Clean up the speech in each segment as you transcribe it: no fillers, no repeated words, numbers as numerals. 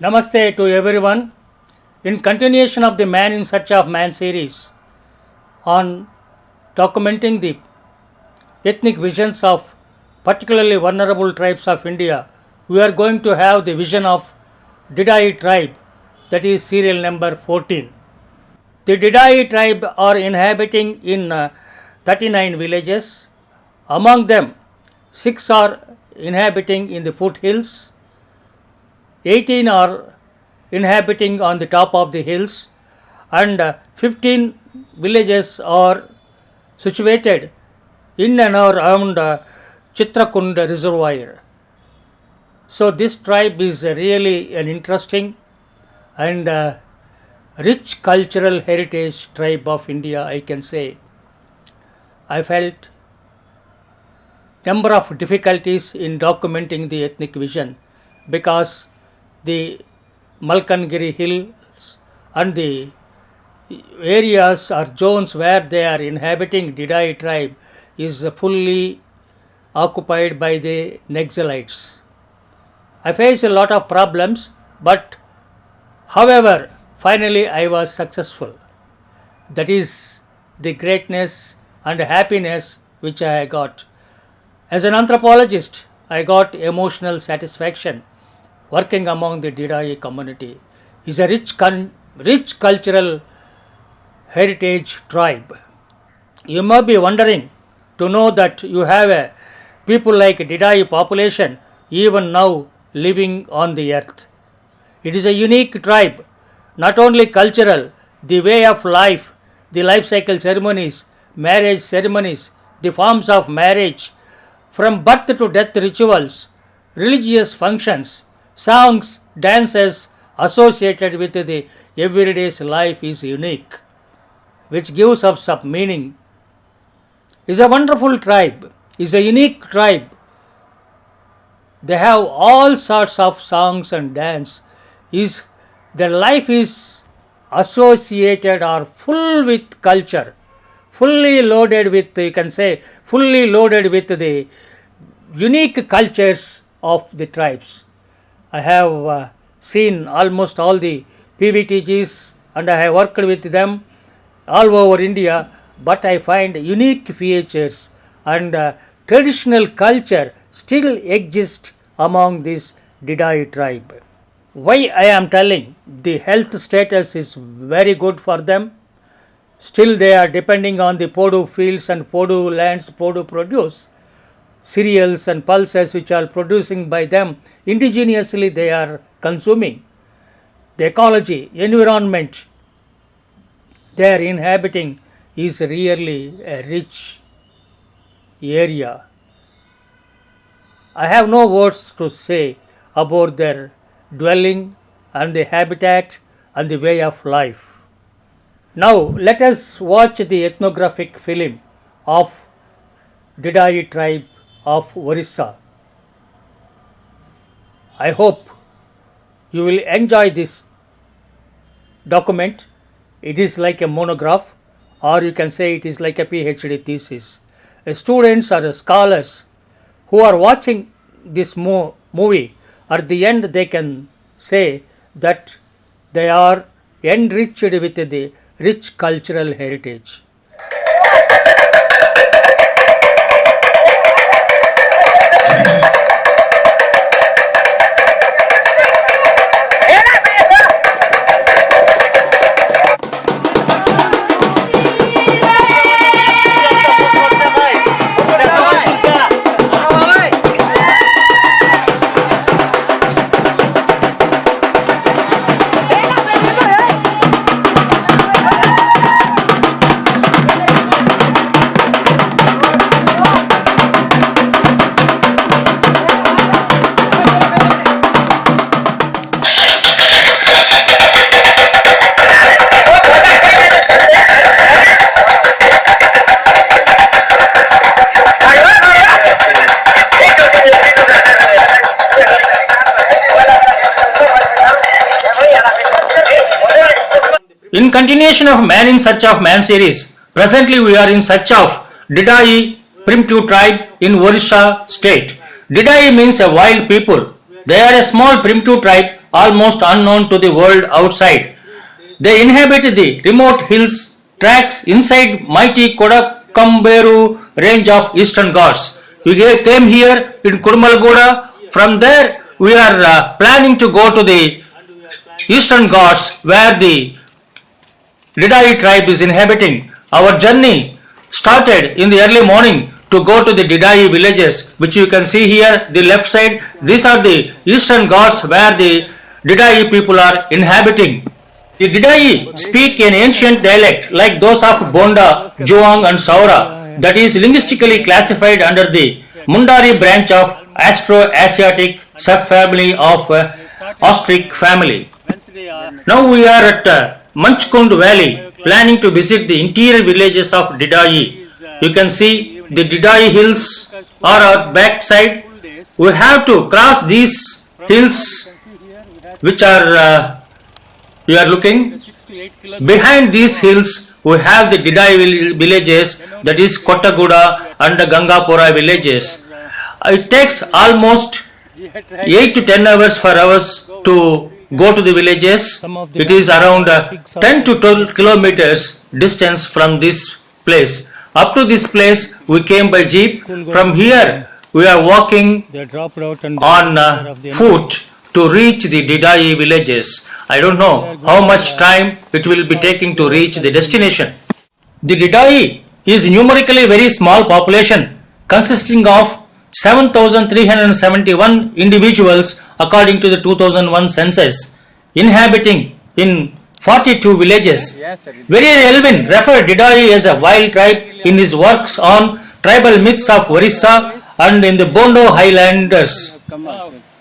Namaste to everyone. In continuation of the Man in Search of Man series on documenting the ethnic visions of particularly vulnerable tribes of India, we are going to have the vision of Didai tribe, that is serial number 14. The Didai tribe are inhabiting in 39 villages. Among them, 6 are inhabiting in the foothills, 18 are inhabiting on the top of the hills, and 15 villages are situated in and around Chitrakund reservoir. So this tribe is really an interesting and rich cultural heritage tribe of India, I can say. I felt number of difficulties in documenting the ethnic vision because the Malkangiri hills and the areas or zones where they are inhabiting Didai tribe is fully occupied by the Naxalites. I faced a lot of problems, but however, finally I was successful. That is the greatness and happiness which I got. As an anthropologist, I got emotional satisfaction working among the Didai community. It's a rich cultural heritage tribe. You may be wondering to know that you have a people like Didai population even now living on the earth. It is a unique tribe, not only cultural, the way of life, the life cycle ceremonies, marriage ceremonies, the forms of marriage, from birth to death rituals, religious functions, songs, dances associated with the everyday's life is unique, which gives us some meaning. Is a wonderful tribe, is a unique tribe. They have all sorts of songs and dance. Their life is associated or full with culture, fully loaded with, you can say, fully loaded with the unique cultures of the tribes. I have seen almost all the PVTGs and I have worked with them all over India, but I find unique features and traditional culture still exist among this Didai tribe. Why I am telling? The health status is very good for them. Still they are depending on the Podu fields and Podu lands, Podu produce. Cereals and pulses which are producing by them indigenously they are consuming. The ecology, environment they are inhabiting is really a rich area. I have no words to say about their dwelling and the habitat and the way of life. Now let us watch the ethnographic film of Didai tribe of Orissa. I hope you will enjoy this document. It is like a monograph, or you can say it is like a PhD thesis. Students or scholars who are watching this movie, at the end they can say that they are enriched with the rich cultural heritage. In continuation of Man in Search of Man series, presently we are in search of Didai primitive tribe in Orissa state. Didai means a wild people. They are a small primitive tribe almost unknown to the world outside. They inhabit the remote hills tracks inside mighty Kodakamberu range of eastern Ghats. We came here in Kurmalgoda. From there, we are planning to go to the eastern Ghats where the Didai tribe is inhabiting. Our journey started in the early morning to go to the Didai villages, which you can see here, the left side. These are the eastern Ghats where the Didai people are inhabiting. The Didai speak an ancient dialect like those of Bonda, Juang and Saura that is linguistically classified under the Mundari branch of Astro-Asiatic subfamily of Austric family. Now we are at Manchkund Valley planning to visit the interior villages of Didai. You can see the Didai hills are our back side. We have to cross these hills which are we are looking. Behind these hills we have the Didai villages, that is Kottaguda and the Gangapura villages. It takes almost 8 to 10 hours for us to go to the villages. It is around 10 to 12 kilometers distance from this place. Up to this place we came by jeep. From here we are walking on foot to reach the Didai villages. I don't know how much time it will be taking to reach the destination. The Didai is numerically very small population consisting of 7,371 individuals according to the 2001 census, inhabiting in 42 villages. Very Elvin referred Didai as a wild tribe in his works on tribal myths of Orissa and in the Bondo Highlanders.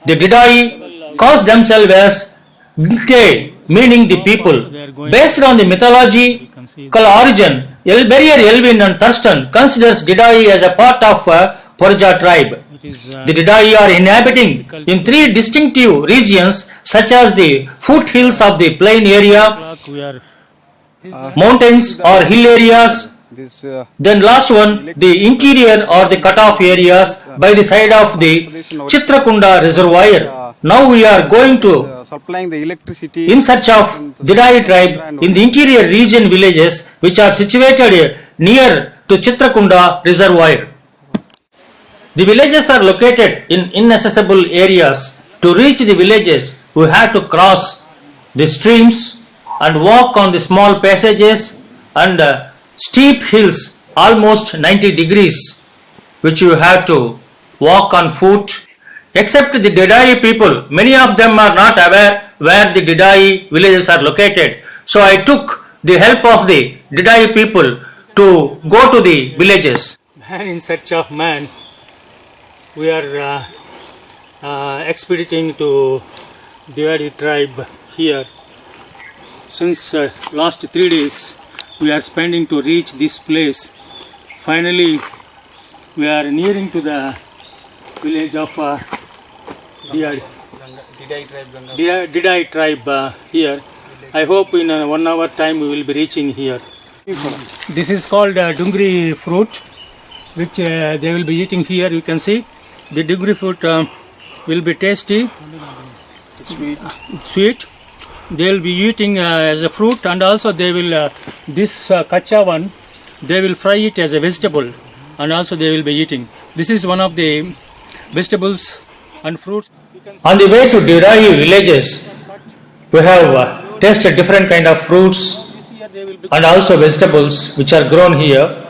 The Didai calls themselves as Ginte, meaning the people. Based on the mythological origin, Barrier Elvin and Thurston considers Didai as a part of Porja tribe. The Didai are inhabiting in 3 distinctive regions such as the foothills of the plain area, mountains or hill areas, then last one the interior or the cut-off areas by the side of the Chitrakunda reservoir. Now we are going to supplying the electricity in search of Didai tribe in the interior region villages which are situated near to Chitrakunda reservoir. The villages are located in inaccessible areas. To reach the villages, we have to cross the streams and walk on the small passages and steep hills almost 90 degrees, which you have to walk on foot. Except the Didai people, many of them are not aware where the Didai villages are located. So I took the help of the Didai people to go to the villages. Man in search of man. We are expediting to Didai tribe here. Since last 3 days we are spending to reach this place. Finally we are nearing to the village of Didai tribe here. I hope in 1 hour time we will be reaching here. This is called dungri fruit, which they will be eating here. You can see the dungri fruit will be tasty, sweet. They will be eating as a fruit, and also they will this kacha one they will fry it as a vegetable, and also they will be eating. This is one of the vegetables and fruits. On the way to Didai villages, we have tasted different kind of fruits and also vegetables which are grown here.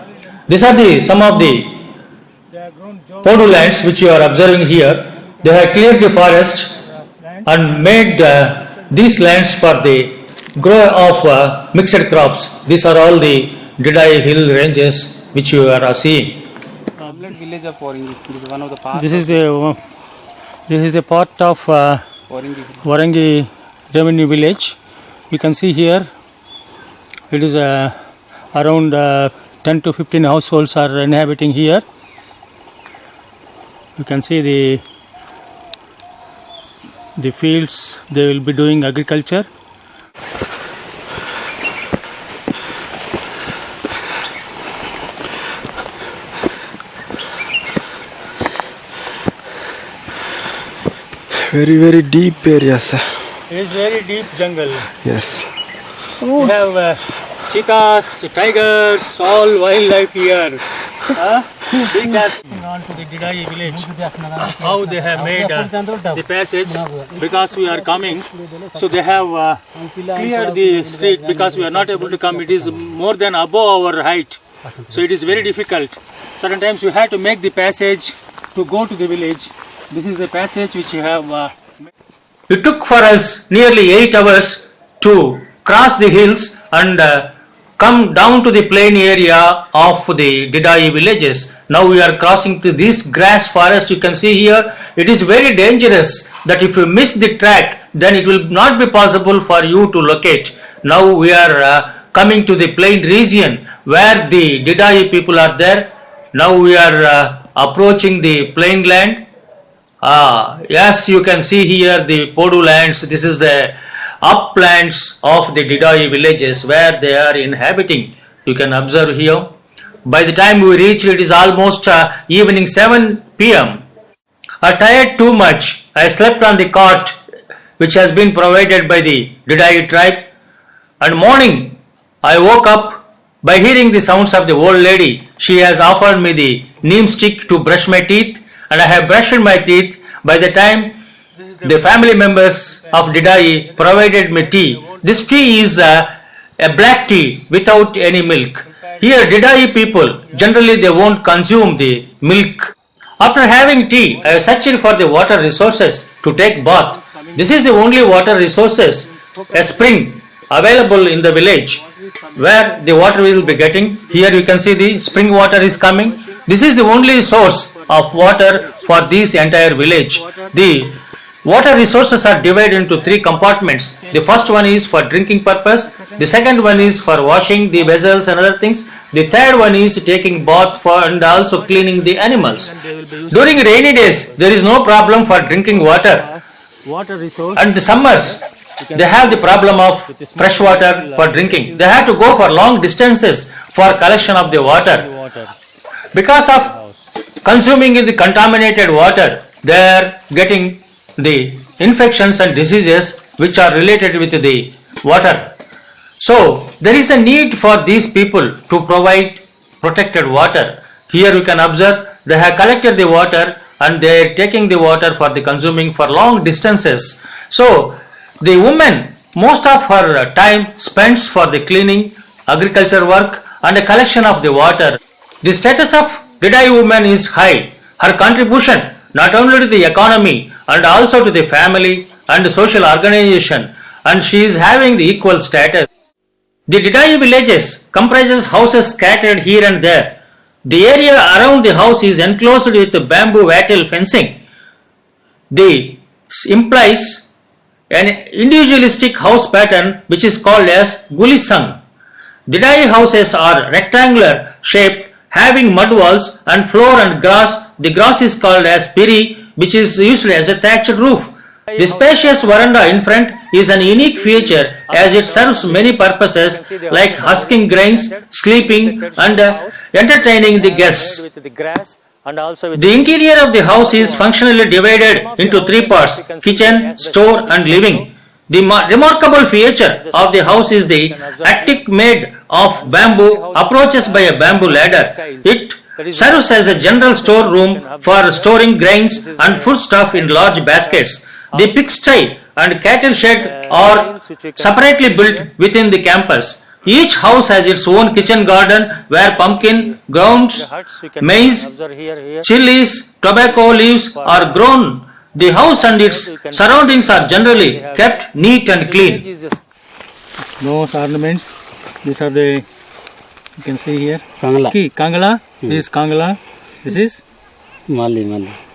These are some of the Podu lands which you are observing here. They have cleared the forest and made these lands for the grow of mixed crops. These are all the Didai hill ranges which you are seeing. Village of Warangi. This is one of the parts. This is the part of Warangi revenue village. You can see here it is around 10 to 15 households are inhabiting here. You can see the fields, they will be doing agriculture. Very deep areas. It's very deep jungle. Yes. We have cheetahs, tigers, all wildlife here. We can on to the Didai village. How they have made the passage because we are coming. So they have cleared the street because we are not able to come. It is more than above our height. So it is very difficult. Certain times you have to make the passage to go to the village. This is the passage which you have. It took for us nearly 8 hours to cross the hills and come down to the plain area of the Didai villages. Now we are crossing to this grass forest. You can see here, it is very dangerous that if you miss the track, then it will not be possible for you to locate. Now we are coming to the plain region where the Didai people are there. Now we are approaching the plain land. Yes, you can see here the Podu lands. This is the uplands of the Didai villages where they are inhabiting. You can observe here. By the time we reached, it is almost evening 7 p.m. I tired too much. I slept on the cot which has been provided by the Didai tribe. And morning, I woke up by hearing the sounds of the old lady. She has offered me the neem stick to brush my teeth, and I have brushed my teeth. By the time the family members of Didai provided me tea. This tea is a black tea without any milk. Here Didai people, generally they won't consume the milk. After having tea, I searched for the water resources to take bath. This is the only water resources, a spring available in the village where the water we will be getting. Here you can see the spring water is coming. This is the only source of water for this entire village. The water resources are divided into 3 compartments. The first one is for drinking purpose. The second one is for washing the vessels and other things. The third one is taking bath for and also cleaning the animals. During rainy days, there is no problem for drinking water. And the summers, they have the problem of fresh water for drinking. They have to go for long distances for collection of the water. Because of consuming the contaminated water, they are getting the infections and diseases which are related with the water. So there is a need for these people to provide protected water. Here you can observe they have collected the water and they are taking the water for the consuming for long distances. So the woman, most of her time spends for the cleaning, agriculture work and the collection of the water. The status of Didai woman is high. Her contribution not only to the economy and also to the family and the social organization, and she is having the equal status. The Didai villages comprises houses scattered here and there. The area around the house is enclosed with bamboo wattle fencing. This implies an individualistic house pattern which is called as Gulisang. Didai houses are rectangular shaped, having mud walls and floor and grass. The grass is called as piri, which is used as a thatched roof. The spacious veranda in front is an unique feature as it serves many purposes like husking grains, sleeping and entertaining the guests. The interior of the house is functionally divided into 3 parts: kitchen, store and living. The remarkable feature of the house is the attic made of bamboo approaches by a bamboo ladder. It serves as a general store room for storing grains and foodstuff in large baskets. The pigsty and cattle shed are separately built within the campus. Each house has its own kitchen garden where pumpkin, grounds, maize, chilies, tobacco leaves are grown. The house and its surroundings are generally kept neat and clean. Those ornaments, these are the, you can see here. Kangala. Ki, Kangala, this is Kangala, this is Mali.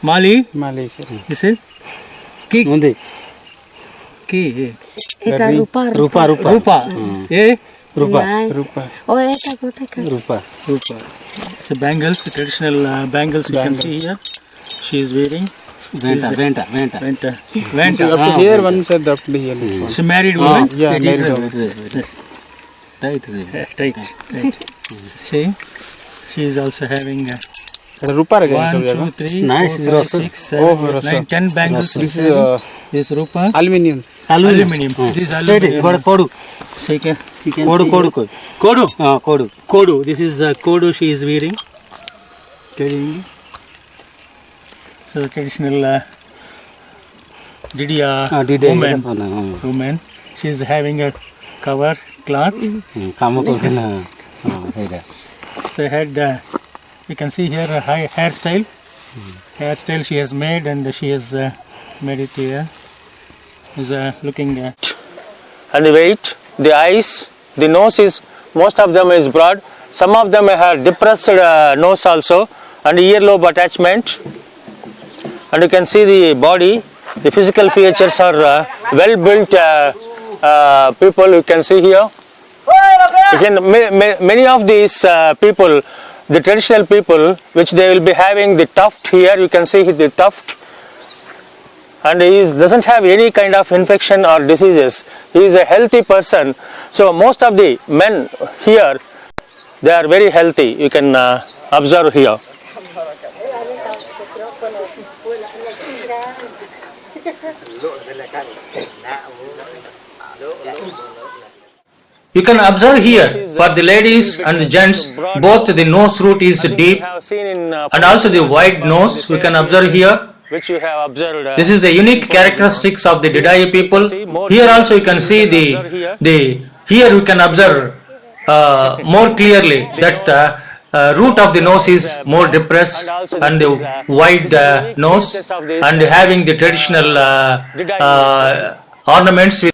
Mali, this is Ki. Ki, Eka rupa. Rupa, eh? Rupa. Oh, eka Rupa. It's a bangles, traditional bangles you can see here. She is wearing. Venta. Up to here, one said up to here. She married woman? Yeah, married woman. Tight. She is also having Rupar again. 1, 2, 3, Nice, 4, 5, Rosu. 6, 7, 8, 9, 10 bangles. This is This rupa. aluminium. Aluminium. This is aluminium. Kodu. So you can Kodu, kodu, kodu. Kodu. Kodu. Kodu. This is kodu she is wearing. So traditional woman. She is having a cover cloth. So had you can see here a hairstyle. Hairstyle she has made, and she has made it here. Is looking at. And the weight, the eyes, the nose is, most of them is broad. Some of them have depressed nose also, and earlobe attachment. And you can see the body, the physical features are well built people. You can see here. You can, many of these people, the traditional people, which they will be having the tuft here. You can see the tuft. And he doesn't have any kind of infection or diseases. He is a healthy person. So most of the men here, they are very healthy. You can observe here. You can observe here, for the ladies and the gents, both the nose root is deep and also the wide nose. You can observe here. Which you have observed. This is the unique characteristics of the Didai people. Here also you can see here you can observe more clearly that root of the nose is more depressed and the wide nose, and having the traditional ornaments with.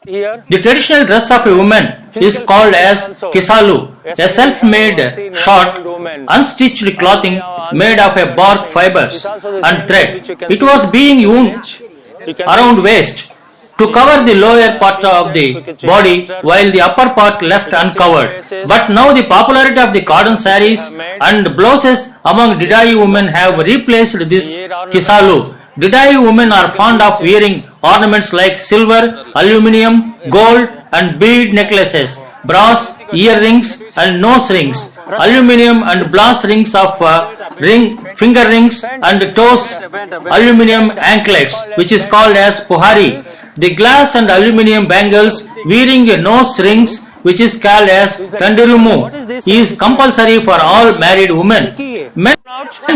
The traditional dress of a woman is called as kisalu, a self-made short, unstitched clothing made of a bark fibers and thread. It was being worn around waist to cover the lower part of the body while the upper part left uncovered. But now the popularity of the cotton saris and blouses among Didai women have replaced this kisalu. Didai women are fond of wearing ornaments like silver, aluminium, gold and bead necklaces, brass, earrings and nose rings, aluminium and brass rings of finger rings and toes, aluminium anklets, which is called as puhari. The glass and aluminium bangles wearing nose rings, which is called as tandirumu, is compulsory for all married women. Men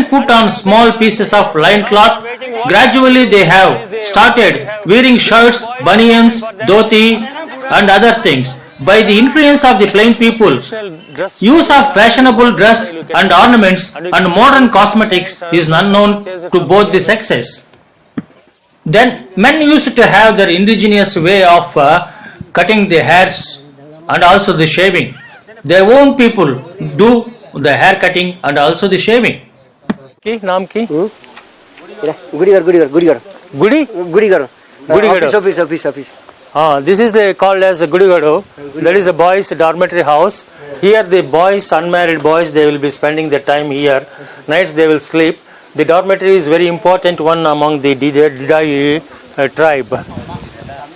put on small pieces of linen cloth. Gradually they have started wearing shirts, banians, dhoti and other things. By the influence of the plain people, use of fashionable dress and ornaments and modern cosmetics is unknown to both the sexes. Then men used to have their indigenous way of cutting the hairs and also the shaving. Their own people do the hair cutting and also the shaving. Ki naam ki? Gudigar. Office. This is called as a Gudigado. That is a boys' dormitory house. Here the boys, unmarried boys, they will be spending their time here. Nights they will sleep. The dormitory is very important one among the Didai tribe.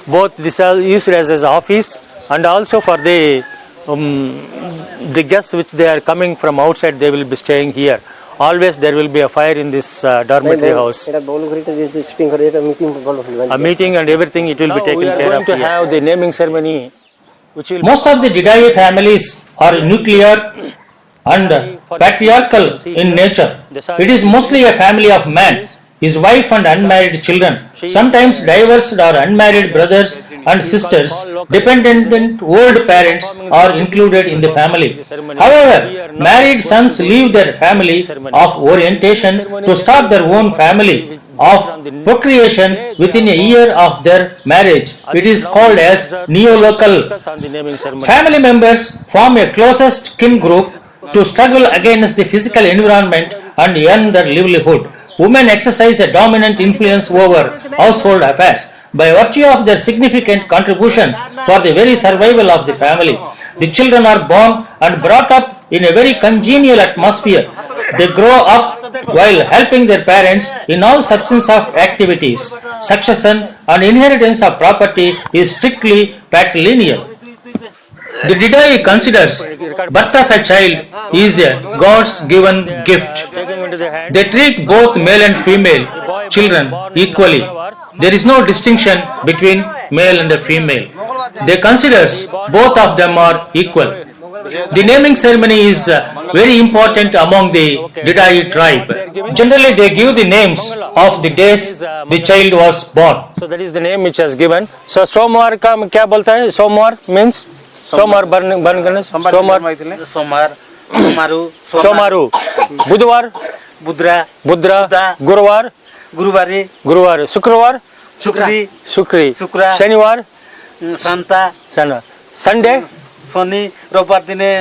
Both this are used as an office and also for the guests which they are coming from outside, they will be staying here. Always there will be a fire in this dormitory house. A meeting and everything, it will be taken care of. We are going to have the naming ceremony. Most of the Didai families are nuclear and patriarchal in nature. It is mostly a family of man, his wife and unmarried children. Sometimes divorced or unmarried brothers and sisters, dependent old parents are included in the family. However, married sons leave their family of orientation to start their own family of procreation within a year of their marriage. It is called as neolocal. Family members form a closest kin group to struggle against the physical environment and earn their livelihood. Women exercise a dominant influence over household affairs by virtue of their significant contribution for the very survival of the family. The children are born and brought up in a very congenial atmosphere. They grow up while helping their parents in all substance of activities. Succession and inheritance of property is strictly patrilineal. The Didai considers birth of a child is a God's given gift. They treat both male and female children equally. There is no distinction between male and a female. They consider both of them are equal. The naming ceremony is very important among the Didai tribe. Generally, they give the names of the days the child was born. So that is the name which has given. So सोमवार का क्या बोलता है? सोमवार means सोमवार बन गणेश सोमवार सोमारू बुधवार बुधरा गुरुवार गुरुवार शुक्रवार शुक्री शनिवार संडे शनि रविवार दिने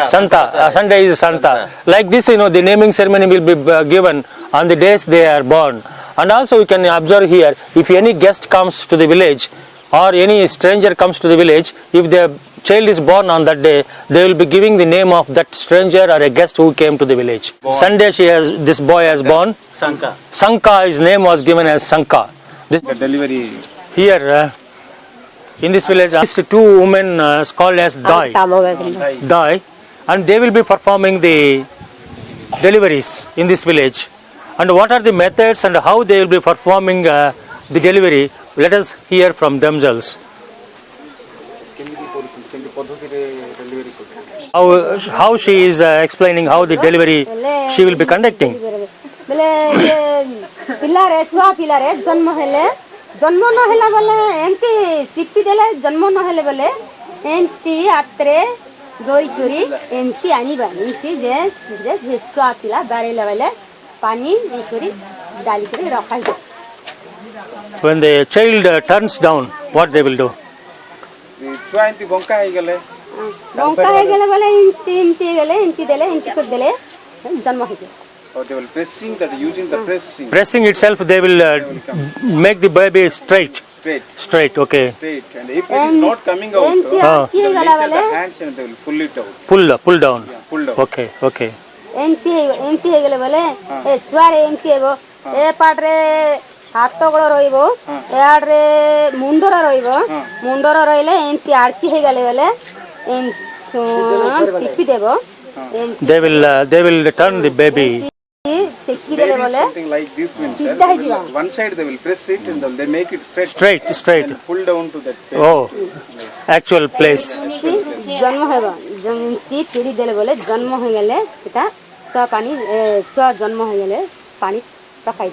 Santa. Sunday is Santa. Like this, the naming ceremony will be given on the days they are born. And also you can observe here, if any guest comes to the village or any stranger comes to the village, if the child is born on that day, they will be giving the name of that stranger or a guest who came to the village. Sunday this boy has born. Sanka, his name was given as Sanka. The delivery. Here, in this village, these two women called as Dai, and they will be performing the deliveries in this village. And what are the methods and how they will be performing the delivery? Let us hear from themselves. How she is explaining how the delivery she will be conducting. जन्म नहेला बोले एंती सिप्पी देले जन्म नहेले बोले एंती आत्रे दोई चुरी एंती आनी बा एंती जे चुआ पिला बारेला बोले पानी दी करी डाली करी रखा है. When the child turns down, what they will do? चुआ एंती बंका है गले बोले एंती कर देले जन्म है. Or they will pressing that using the pressing. Pressing itself, they will make the baby straight. Okay. Straight. And if it is not coming out, they will lift the hands and they will pull it out. Pull down. Yeah, pull down. Okay. एंती है गले बोले ए चुआरे एंती है वो ए पाटरे हाथ गोड़ रहिबो ए आडरे मुंडरा रहिबो मुंडरा रहिले एंती आरती है गले बोले एन सोन टिपी देबो. They will turn the baby. Something like this means one side they will press it and they make it straight and pull down to that place. Oh, actual place. जन्म है जन्ती पीढ़ी देले बोले जन्म हो गले इटा स पानी च जन्म हो गले पानी पकाई.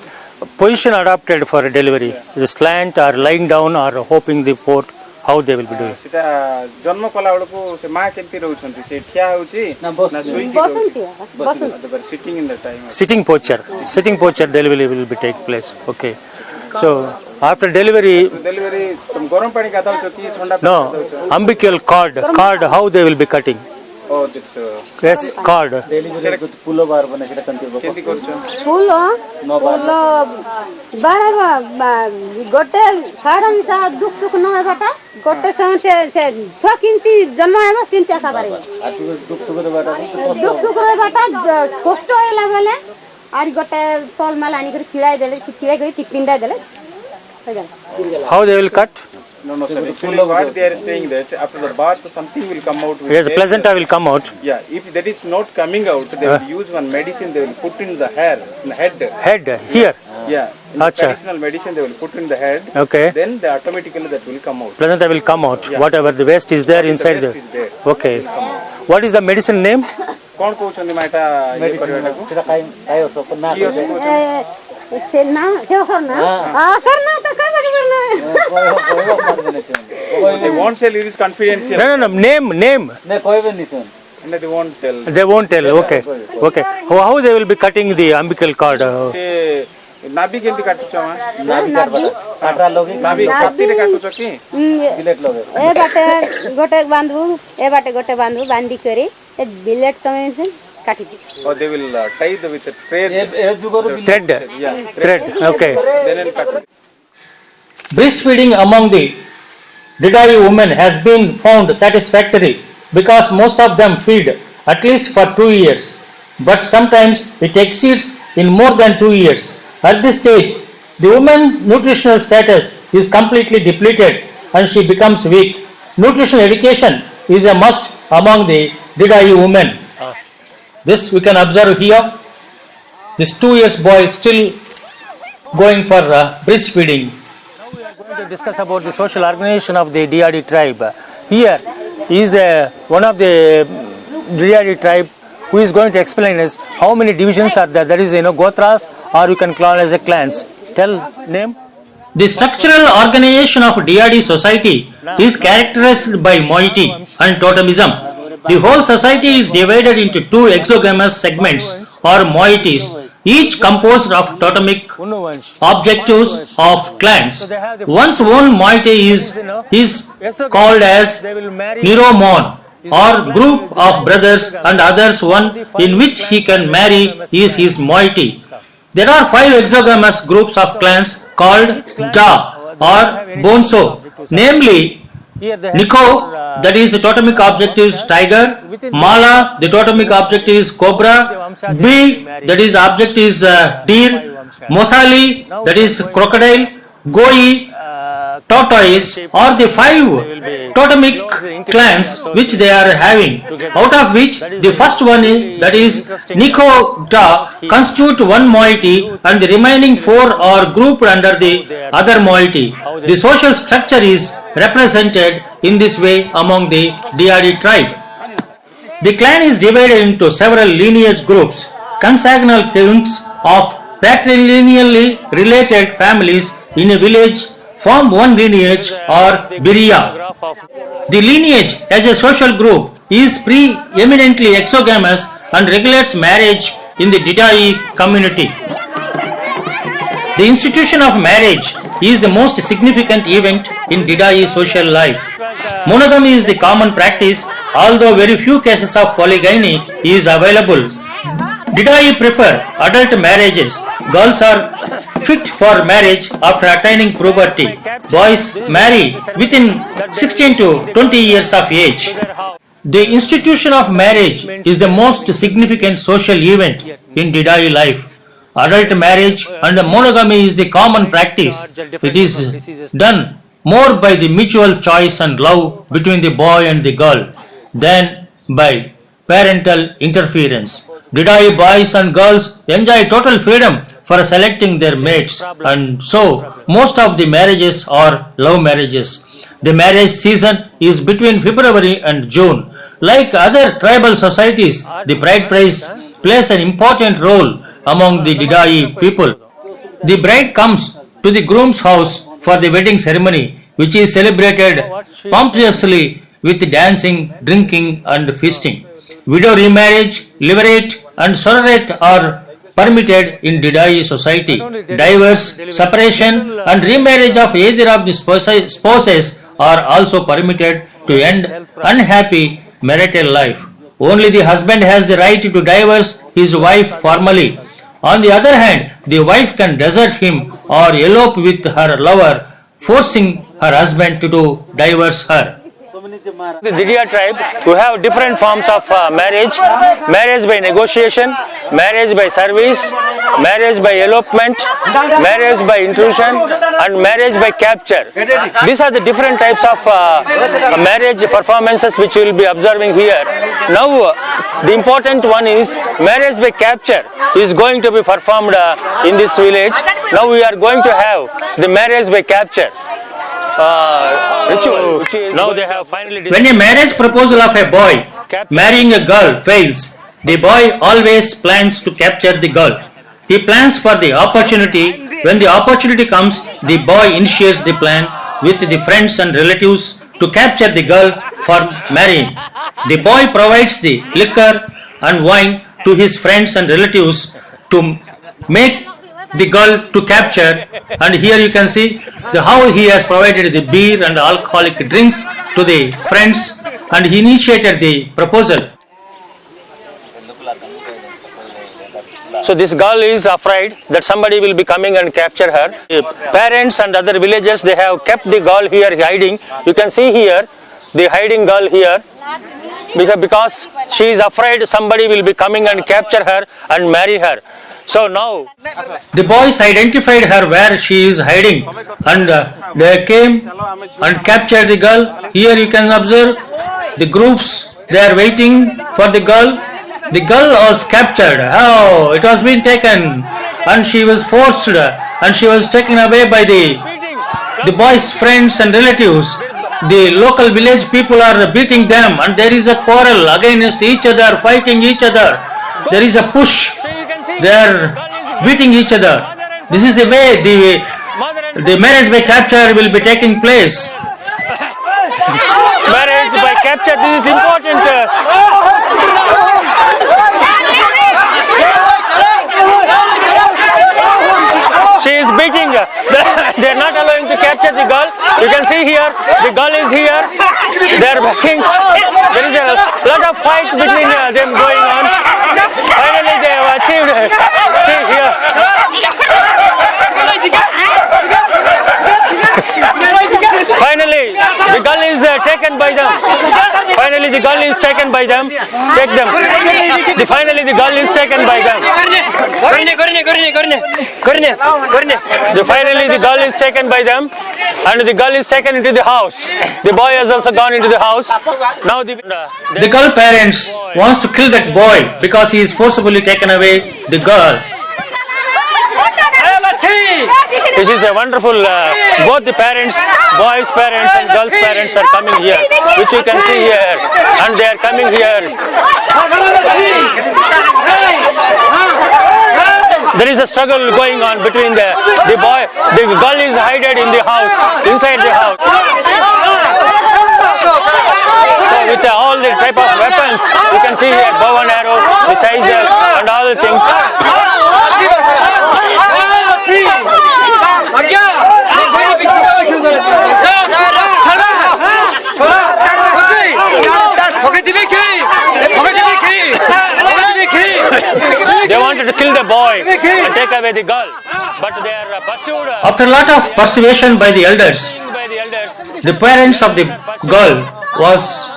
Position adapted for delivery. The slant or lying down or hopping the port. How they will be doing? सेटा जन्म कला बेलको से मां केंती रहउछंती से ठिया होची ना सुई की बसंती sitting in the time. Sitting posture delivery will be take place. Okay. So after delivery तुम गरम पानी गाताउ छ कि ठंडा पानी No, umbilical cord how they will be cutting. Oh, that's Yes, cord. delivery जो पुलो बार बने सेटा केंती करछ पुलो बारा गोटे फारम सा दुख सुख न है बेटा गोटे से छ किंती जन्म है सिंता सा बारे दुख सुख रे बेटा कष्ट होला बोले आर गोटे तल माल आनी कर चिड़ाई कर टिपिंडा देले How they will cut? No, actually what they are saying that after the bath something will come out. Yes, placenta will come out. Yeah, if that is not coming out, they will use one medicine. They will put in the hair, in the head. Head here. Yeah, traditional medicine they will put in the head. Okay. Then automatically that will come out. Placenta will come out. Yeah. Whatever the waste is there inside the waste is there. Okay. What is the medicine name? कौन कहउछन माटा ये करबेटा को सेटा खाइ सब ना से ना से सर ना तो का करना they won't say it is confidential. No, name. Ne कहबे नि सन. And they won't tell. Okay. How they will be cutting the umbilical cord? से नाभि केंती काटु छ नाभि काटा लोगे नाभि कत्ती रे काटु छ कि बिलेट लोगे ए बाटे गोटे बांधू बांधी करी ए बिलेट समय से काटी दी. Or they will tie with a thread. Okay. Then cut. Breastfeeding among the Didai women has been found satisfactory because most of them feed at least for 2 years, but sometimes it exceeds in more than 2 years. At this stage, the woman's nutritional status is completely depleted and she becomes weak. nutrition education is a must among the Didai women. This we can observe here. This 2 years boy still going for breastfeeding. Now we are going to discuss about the social organization of the DRD tribe. Here is one of the DRD tribe who is going to explain us how many divisions are there. That is, gotras, or you can call as a clans. Tell name. The structural organization of DRD society is characterized by moiety and totemism. The whole society is divided into two exogamous segments or moieties, each composed of totemic objectives of clans. One's own moiety is called as Niromon, or group of brothers, and others one in which he can marry is his moiety. There are 5 exogamous groups of clans called Da or Bonso, namely Niko, that is the totemic object is tiger; Mala, the totemic object is cobra; B, that is object is deer; Mosali, that is crocodile; Goi, tortoise, or the 5 totemic clans which they are having, out of which the first one is, that is Niko Da, constitute one moiety, and the remaining 4 are grouped under the other moiety. The social structure is represented in this way among the DRD tribe. The clan is divided into several lineage groups. Consanguineal kings of patrilineally related families in a village form one lineage or Biriya. The lineage as a social group is pre-eminently exogamous and regulates marriage in the Didai community. The institution of marriage is the most significant event in Didai social life. Monogamy is the common practice, although very few cases of polygyny is available. Didai prefer adult marriages. Girls are fit for marriage after attaining puberty. Boys marry within 16 to 20 years of age. The institution of marriage is the most significant social event in Didai life. Adult marriage and monogamy is the common practice. It is done more by the mutual choice and love between the boy and the girl than by parental interference. Didai boys and girls enjoy total freedom for selecting their mates, and so most of the marriages are love marriages. The marriage season is between February and June. Like other tribal societies, the bride price plays an important role among the Didai people. The bride comes to the groom's house for the wedding ceremony, which is celebrated pompously with dancing, drinking and feasting. Widow remarriage, levirate and sororate are permitted in Didai society. Divorce, separation and remarriage of either of the spouses are also permitted to end unhappy marital life. Only the husband has the right to divorce his wife formally. On the other hand, the wife can desert him or elope with her lover, forcing her husband to divorce her. The Didiya tribe, who have different forms of marriage: marriage by negotiation, marriage by service, marriage by elopement, marriage by intrusion, and marriage by capture. These are the different types of marriage performances which we will be observing here. Now, the important one is marriage by capture is going to be performed in this village. Now we are going to have the marriage by capture ritual, which is now they have finally When a marriage proposal of a boy marrying a girl fails, the boy always plans to capture the girl. He plans for the opportunity. When the opportunity comes, the boy initiates the plan with the friends and relatives to capture the girl for marrying. The boy provides the liquor and wine to his friends and relatives to make the girl to capture, and here you can see how he has provided the beer and alcoholic drinks to the friends, and he initiated the proposal. So this girl is afraid that somebody will be coming and capture her. Parents and other villagers, they have kept the girl here hiding. You can see here the hiding girl here, because she is afraid somebody will be coming and capture her and marry her. So now the boys identified her where she is hiding, and they came and captured the girl. Here you can observe the groups, they are waiting for the girl. The girl was captured. Oh, it was being taken, and she was forced, and she was taken away by the boys' friends and relatives. The local village people are beating them, and there is a quarrel against each other, fighting each other. There is a push. They are beating each other. This is the way the marriage by capture will be taking place. marriage by capture, this is important. She is beating. They are not allowing to capture the girl. You can see here, the girl is here. They are backing. There is a lot of fight between them going on. Finally, they have achieved. See here. Finally, the girl is taken by them. Finally, the girl is taken by them. Take them. Finally, the girl is taken by them. Finally, the girl is taken by them, and the girl is taken into the house. The boy has also gone into the house. Now The girl parents wants to kill that boy because he is forcibly taken away the girl. This is a wonderful, both the parents, boys' parents and girls' parents are coming here, which you can see here, and they are coming here. There is a struggle going on between the boy, the girl is hidden in the house, inside the house. So with all the type of weapons, you can see here bow and arrow, the chisel and all the things. They wanted to kill the boy and take away the girl, but they are pursued. After a lot of persuasion by the elders, the parents of the girl was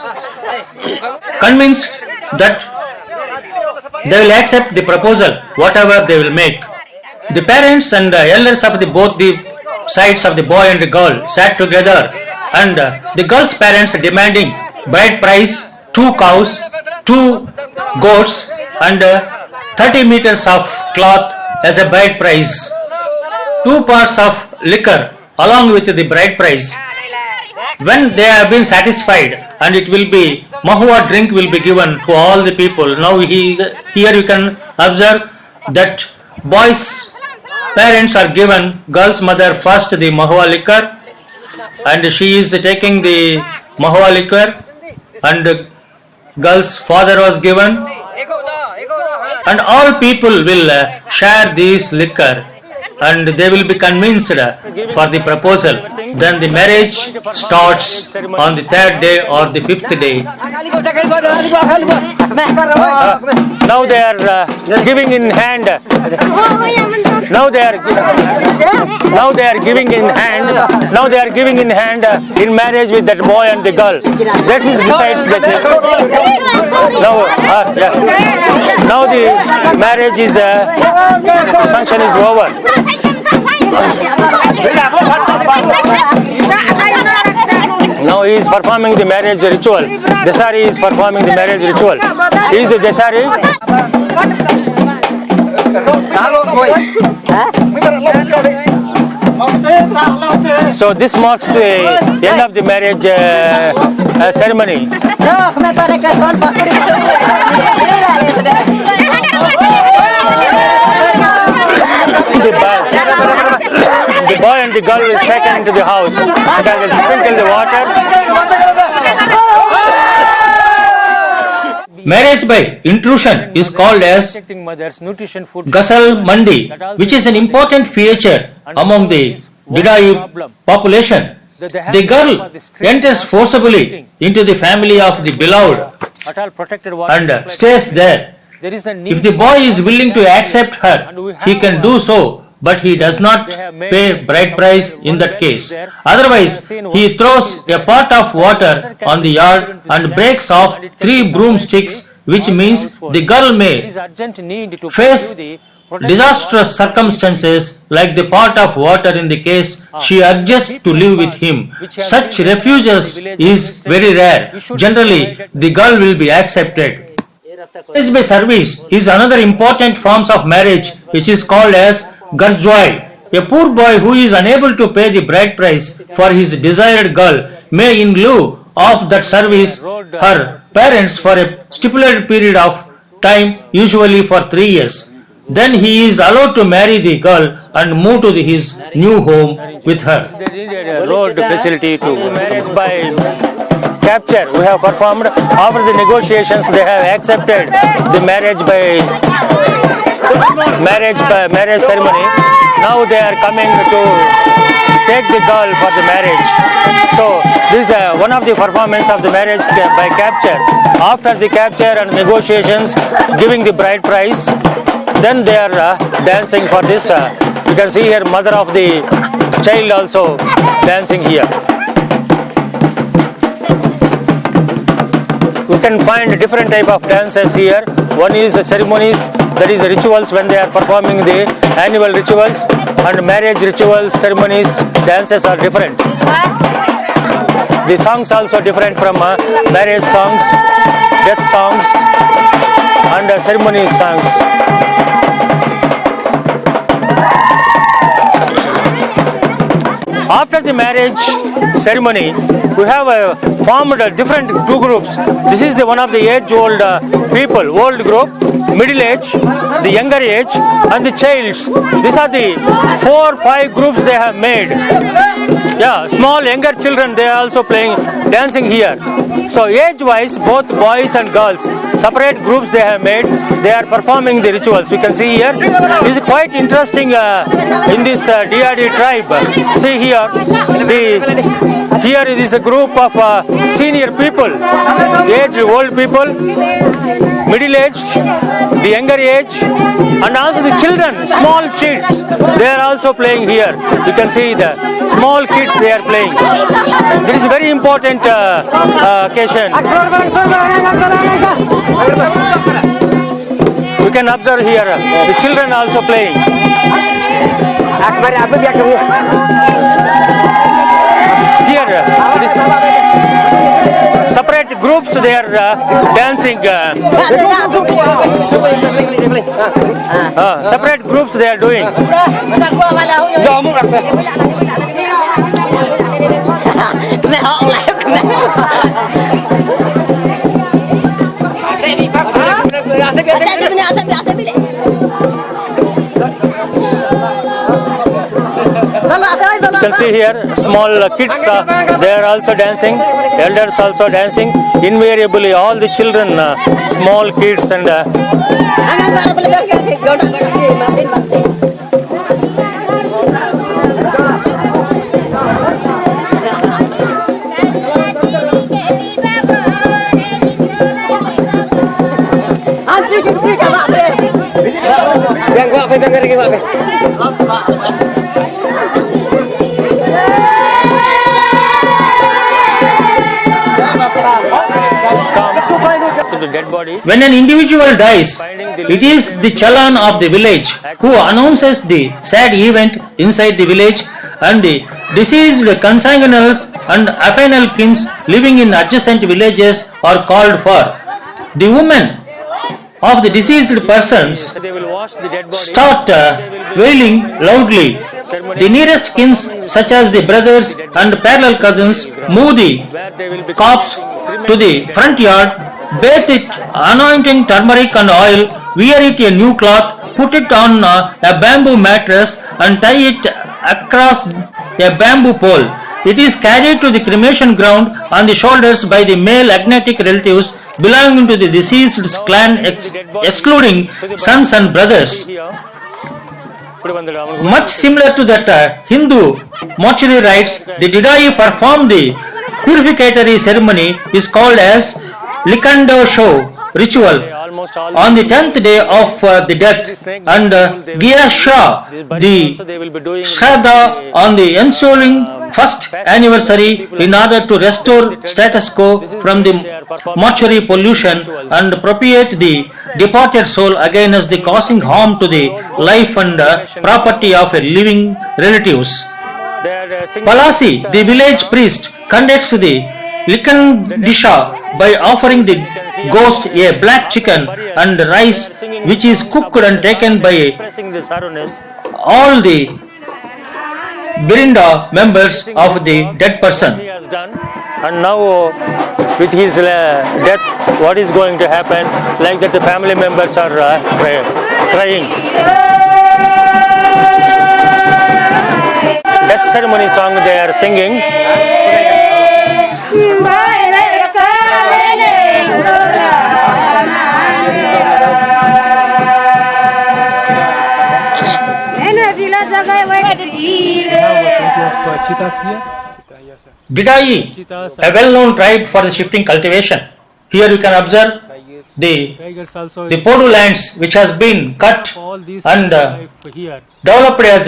convinced that they will accept the proposal, whatever they will make. The parents and the elders of both the sides of the boy and the girl sat together, and the girl's parents demanding bride price 2 cows, 2 goats, and 30 meters of cloth as a bride price, 2 parts of liquor along with the bride price. When they have been satisfied, and it will be mahua drink will be given to all the people. Now here you can observe that boys' parents are given girl's mother first the mahua liquor, and she is taking the mahua liquor, and the girl's father was given, and all people will share this liquor, and they will be convinced for the proposal. Then the marriage starts on the 3rd day or the 5th day. Now they are giving in hand. Now they are giving in hand. Now they are giving in hand in marriage with that boy and the girl. That is besides that. Now the marriage is function is over. Now he is performing the marriage ritual. Desari is performing the marriage ritual. He is the Desari. So this marks the end of the marriage ceremony. The boy and the girl is taken into the house and they will sprinkle the water. Marriage by intrusion is called as Gasal Mandi, which is an important feature among the Bidai population. The girl enters forcibly into the family of the beloved and stays there. If the boy is willing to accept her, he can do so, but he does not pay bride price in that case. Otherwise, he throws a pot of water on the yard and breaks off 3 broomsticks, which means the girl may face disastrous circumstances, like the pot of water in the case she adjusts to live with him. Such refusals is very rare. Generally, the girl will be accepted. Marriage by service is another important form of marriage, which is called as garjwai. A poor boy who is unable to pay the bride price for his desired girl may, in lieu of that service, her parents for a stipulated period of time, usually for 3 years. Then he is allowed to marry the girl and move to his new home with her. They needed a road facility to marriage by capture. We have performed. After the negotiations, they have accepted the marriage ceremony. Now they are coming to take the girl for the marriage. So this is one of the performance of the marriage by capture. After the capture and negotiations, giving the bride price, then they are dancing for this. You can see here mother of the child also dancing here. You can find different type of dances here. One is ceremonies, that is rituals when they are performing the annual rituals, and marriage rituals, ceremonies, dances are different. The songs also different from marriage songs, death songs, and ceremony songs. After the marriage ceremony, we have formed different two groups. This is the one of the age-old people, old group, middle age, the younger age, and the childs. These are the 4-5 groups they have made. Yeah, small younger children, they are also playing, dancing here. So age-wise, both boys and girls, separate groups they have made. They are performing the rituals. You can see here. This is quite interesting in this DRD tribe. See here, here it is a group of senior people, aged old people, middle-aged, the younger age, and also the children, small kids. They are also playing here. You can see the small kids they are playing. It is a very important occasion. You can observe here the children also playing. Here, it is separate groups they are dancing. Separate groups they are doing. You can see here small kids they are also dancing, elders also dancing. Invariably all the children, small kids and to the dead body. When an individual dies, it is the chalan of the village who announces the sad event inside the village, and the deceased consanguinals and affinal kins living in adjacent villages are called for. The women of the deceased persons They will wash the dead body. start wailing loudly. The nearest kins, such as the brothers and parallel cousins, move the corpse to the front yard, bathe it, anointing turmeric and oil, wear it a new cloth, put it on a bamboo mattress and tie it across a bamboo pole. It is carried to the cremation ground on the shoulders by the male agnatic relatives belonging to the deceased's clan, excluding sons and brothers. Much similar to that Hindu mortuary rites, the Didai perform the purificatory ceremony is called as Likando show. ritual almost all on the 10th day of the death, and Gia Shah the they will be doing Shraddha on the ensuing first anniversary in order to restore status quo from the mortuary pollution and propitiate the departed soul against the causing harm to the life and property of a living relatives. they are singing Palasi, the village priest, conducts the Likandisha by offering the ghost a black chicken and rice which is cooked and taken by expressing the sorrowness. all the Birinda members of the dead person. He has done, and now with his death, what is going to happen? Like that, the family members are crying. Death ceremony song they are singing. Didai, a well-known tribe for the shifting cultivation. Here you can observe the Podu lands which has been cut and developed as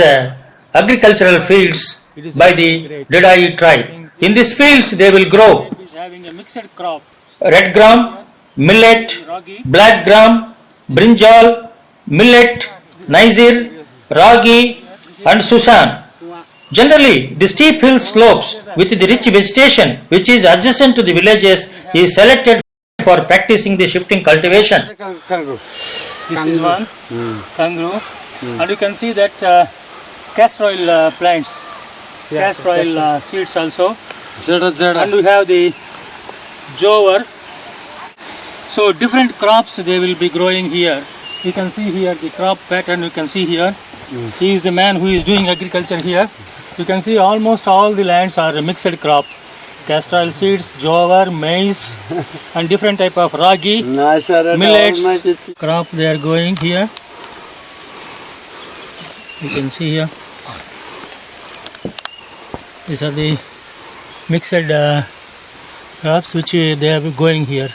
agricultural fields by the Didai tribe. In these fields they will grow red gram, millet, black gram, brinjal, millet, Nizir, ragi and Susan. Generally, the steep hill slopes with the rich vegetation which is adjacent to the villages is selected for practicing the shifting cultivation. This is one kangaroo, and you can see that castor oil plants, castor oil seeds also, and we have the jowar. So different crops they will be growing here. You can see here the crop pattern. You can see here. He is the man who is doing agriculture here. You can see almost all the lands are a mixed crop. Castor oil seeds, jowar, maize, and different type of ragi, millets, crop they are growing here. You can see here. These are the mixed crops which they are going here.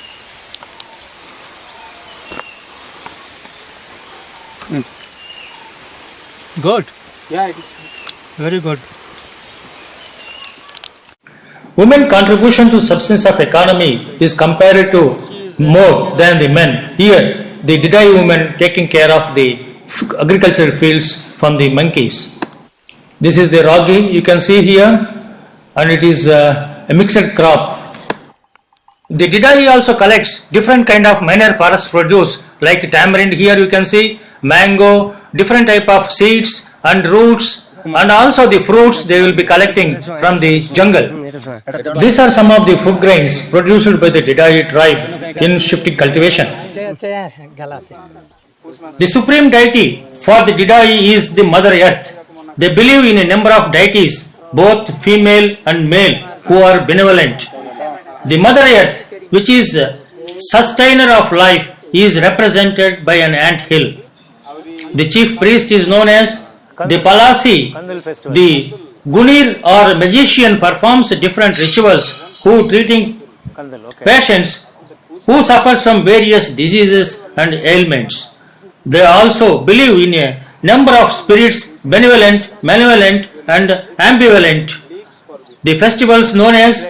Good. Yeah, it is. Very good. Women contribution to substance of economy is compared to more than the men. Here, the Didai women taking care of the agricultural fields from the monkeys. This is the ragi you can see here, and it is a mixed crop. The Didai also collects different kind of minor forest produce like tamarind. Here you can see mango, different type of seeds and roots, and also the fruits they will be collecting from the jungle. These are some of the food grains produced by the Didai tribe in shifting cultivation. The supreme deity for the Didai is the Mother Earth. They believe in a number of deities, both female and male, who are benevolent. The Mother Earth, which is sustainer of life, is represented by an ant hill. The chief priest is known as the Palasi. The Gunir or magician performs different rituals who treating patients who suffers from various diseases and ailments. They also believe in a number of spirits, benevolent, malevolent and ambivalent. The festivals known as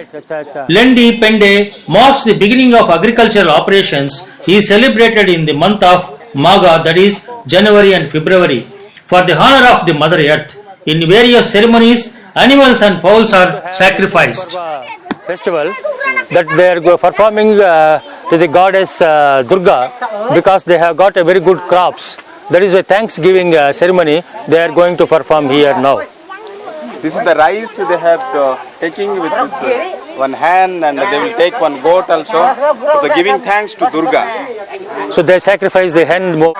Lendi Pende marks the beginning of agricultural operations. He is celebrated in the month of Maga, that is January and February, for the honor of the Mother Earth. In various ceremonies, animals and fowls are sacrificed. Festival that they are performing to the goddess Durga because they have got a very good crops. That is a Thanksgiving ceremony they are going to perform here now. This is the rice they have taking with this one hand, and they will take one goat also. So they're giving thanks to Durga. So they sacrifice the hen more.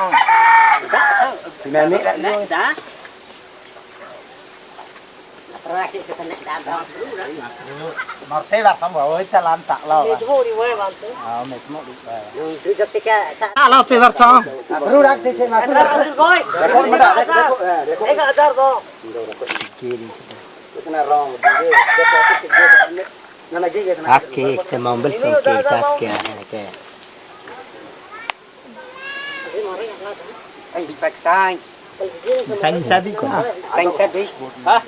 Aqui, que tem um belo som que está aqui. Xanh bị bạch sai. Xanh sao đi con. Xanh sao đi. Hả?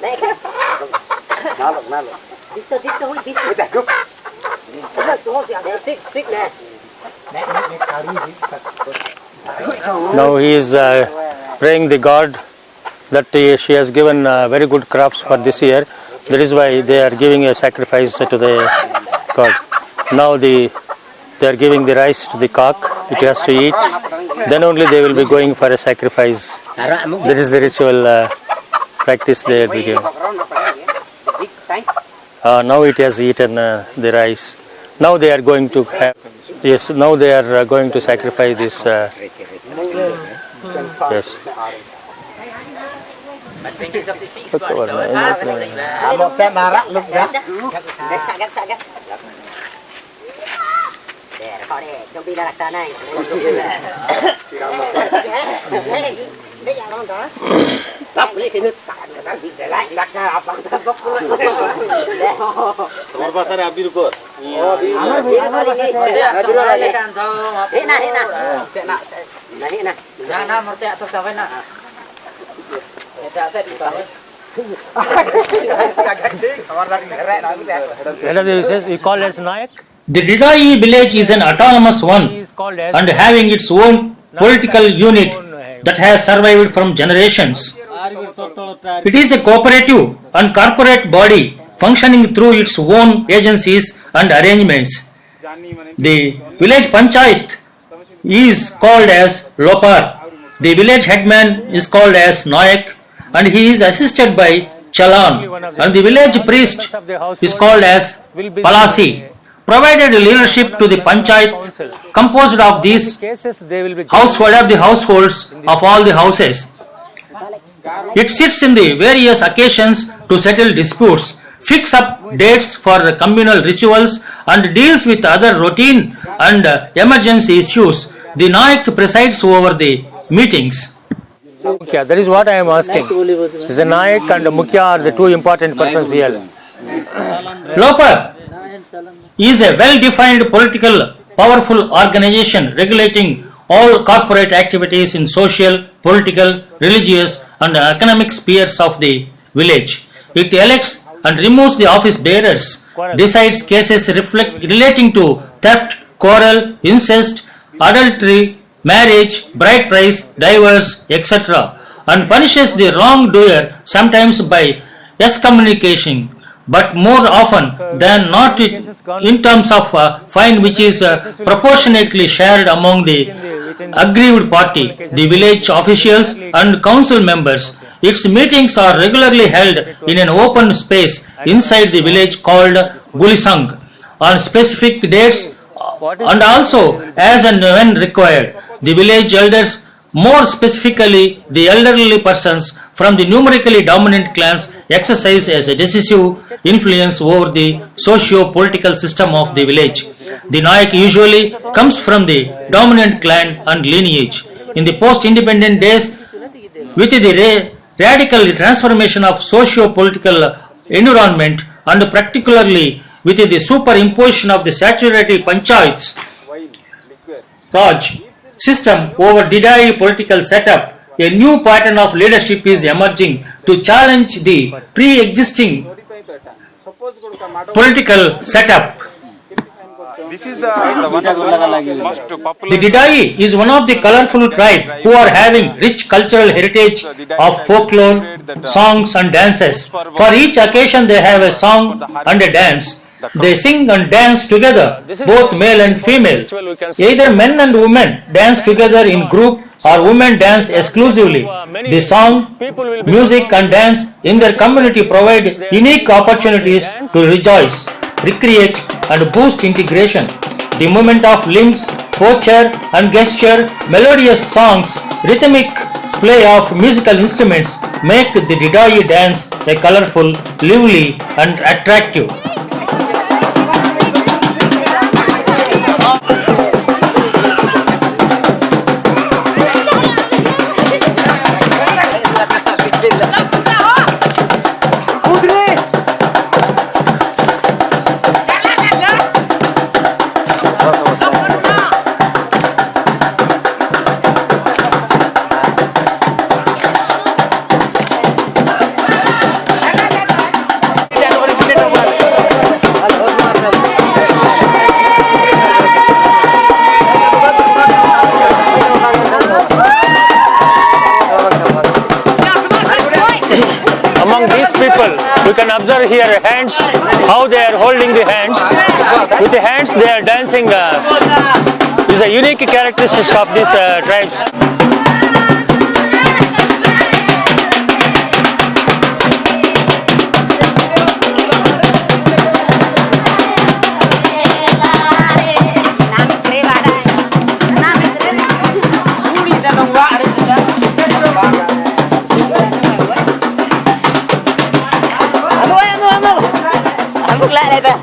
Nó lộc. Đi sao đi. Để cúp. Nó xuống rồi xích nè. Now he is praying the God that she has given very good crops for this year. That is why they are giving a sacrifice to the God. Now they are giving the rice to the cock. It has to eat. Then only they will be going for a sacrifice. That is the ritual practice they will be giving. Now it has eaten the rice. Now they are going to have, yes. Now they are going to sacrifice this. Yes. Một xe mà rắc lục rắc. Để họ để trong đi là đặt này. Lắp lấy xin nước sạch để lại đặt ra bằng thân gốc. Tomar pasar a abrir kor. We call as Nayak. The Didai village is an autonomous one and having its own political unit that has survived from generations. It is a cooperative and corporate body functioning through its own agencies and arrangements. The village panchayat is called as Lopar. The village headman is called as Nayak and he is assisted by Chalan, and the village priest is called as Palasi. Provided leadership to the panchayat composed of these households of all the houses. It sits in the various occasions to settle disputes, fix up dates for the communal rituals, and deals with other routine and emergency issues. The Nayak presides over the meetings. Okay, that is what I am asking. The Nayak and the Mukhya are the two important persons here. Lopar is a well-defined political, powerful organization regulating all corporate activities in social, political, religious and economic spheres of the village. It elects and removes the office bearers, decides cases relating to theft, quarrel, incest, adultery, marriage, bride price, divorce, etc. and punishes the wrongdoer sometimes by excommunication, but more often than not in terms of fine which is proportionately shared among the aggrieved party, the village officials and council members. Its meetings are regularly held in an open space inside the village called Gulisang on specific dates and also as and when required. The village elders, more specifically the elderly persons from the numerically dominant clans, exercise as a decisive influence over the socio-political system of the village. The Nayak usually comes from the dominant clan and lineage. In the post-independent days, with the radical transformation of socio-political environment and particularly with the superimposition of the statutory panchayats Raj system over Didai political setup, a new pattern of leadership is emerging to challenge the pre-existing political setup. This is the one of the most popular. The Didai is one of the colorful tribe who are having rich cultural heritage of folklore, songs and dances. For each occasion they have a song and a dance. They sing and dance together, both male and female. Either men and women dance together in group or women dance exclusively. The song, music and dance in their community provide unique opportunities to rejoice, recreate and boost integration. The movement of limbs, posture and gesture, melodious songs, rhythmic play of musical instruments make the Didai dance a colorful, lively and attractive. observe here hands, how they are holding the hands. With the hands they are dancing. Is a unique characteristic of these tribes. Lại đây ta.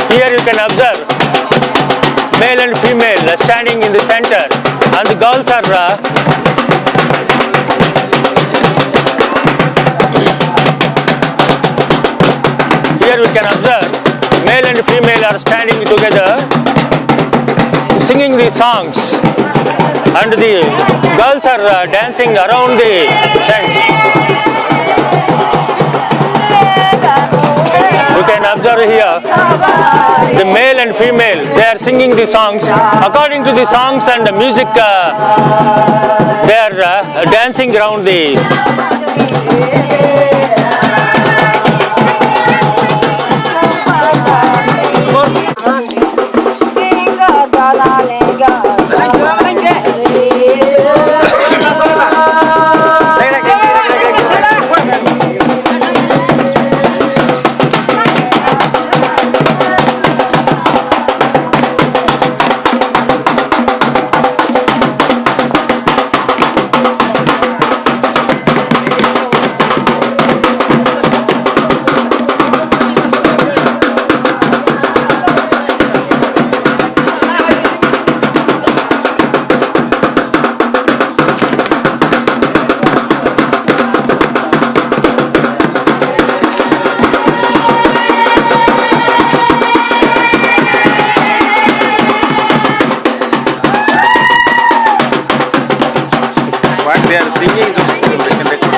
Here you can observe male and female standing in the center, and the girls are here we can observe male and female are standing together singing the songs, and the girls are dancing around the center. You can observe here the male and female, they are singing the songs. According to the songs and the music, they are dancing around the. What they are singing, just they can record.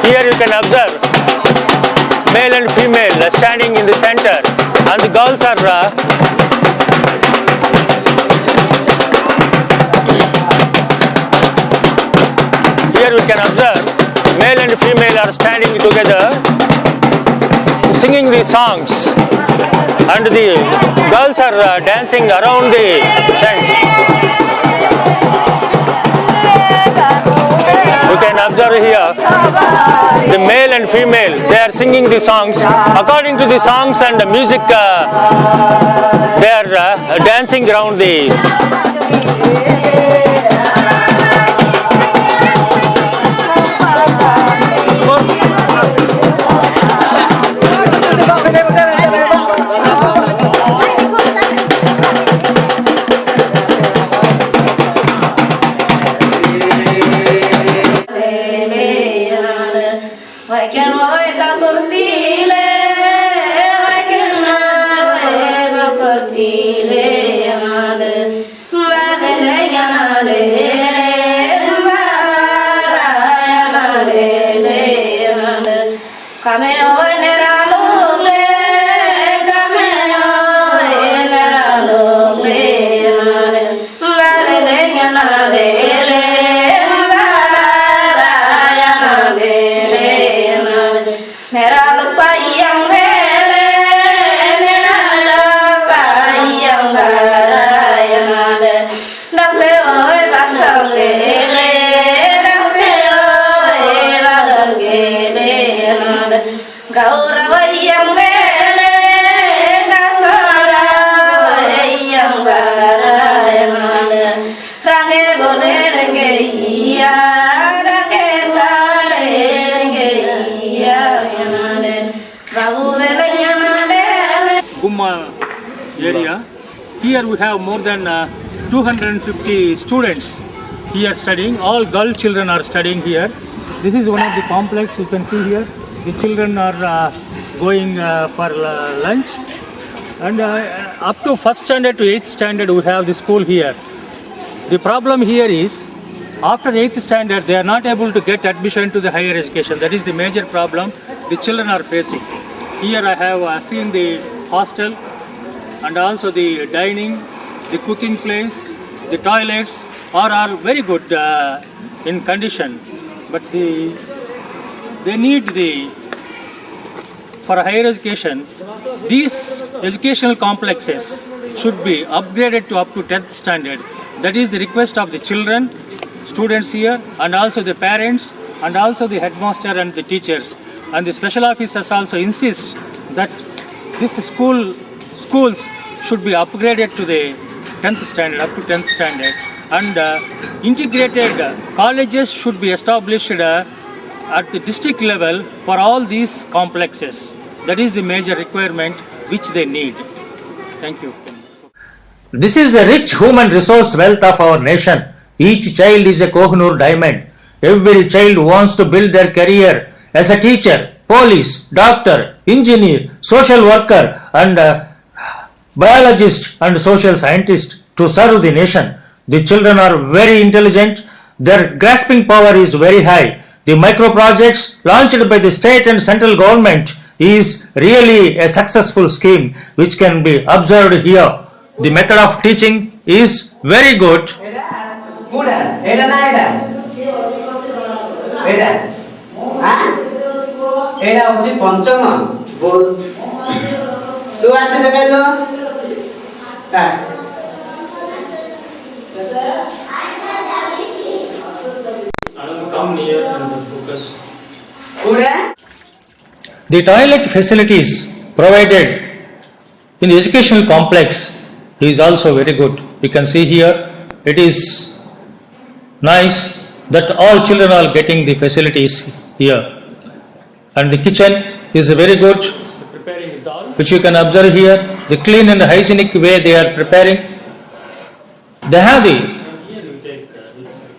Here you can observe male and female standing in the center, and the girls are here we can observe male and female are standing together singing the songs, and the girls are dancing around the center. You can observe here the male and female, they are singing the songs. According to the songs and the music, they are dancing around the. Kame o neralo le, kame o neralo. Gumma area. Here we have more than 250 students here studying. All girl children are studying here. This is one of the complex you can see here. The children are going for lunch. And up to 1st standard to 8th standard we have the school here. The problem here is after 8th standard they are not able to get admission to the higher education. That is the major problem the children are facing. Here I have seen the hostel and also the dining, the cooking place, the toilets are very good in condition. But they need for higher education, these educational complexes should be upgraded to up to 10th standard. That is the request of the children, students here, and also the parents, and also the headmaster and the teachers. And the special officers also insist that these schools should be upgraded to the 10th standard, up to 10th standard. And integrated colleges should be established at the district level for all these complexes. That is the major requirement which they need. Thank you. This is the rich human resource wealth of our nation. Each child is a Kohinoor diamond. Every child wants to build their career as a teacher, police, doctor, engineer, social worker, and biologist and social scientist to serve the nation. The children are very intelligent. Their grasping power is very high. The micro projects launched by the state and central government is really a successful scheme which can be observed here. The method of teaching is very good. Come near and focus. The toilet facilities provided in the educational complex is also very good. You can see here it is nice that all children are getting the facilities here. And the kitchen is very good, Preparing dal. which you can observe here. The clean and hygienic way they are preparing. They have the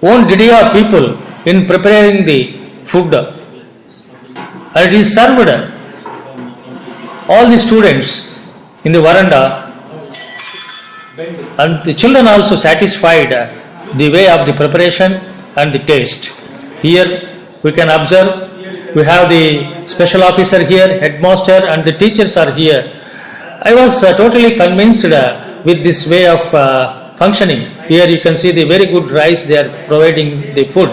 own Didiya people in preparing the food. And it is served all the students in the veranda, and the children also satisfied the way of the preparation and the taste. Here we can observe we have the special officer here, headmaster, and the teachers are here. I was totally convinced with this way of functioning. Here you can see the very good rice they are providing the food.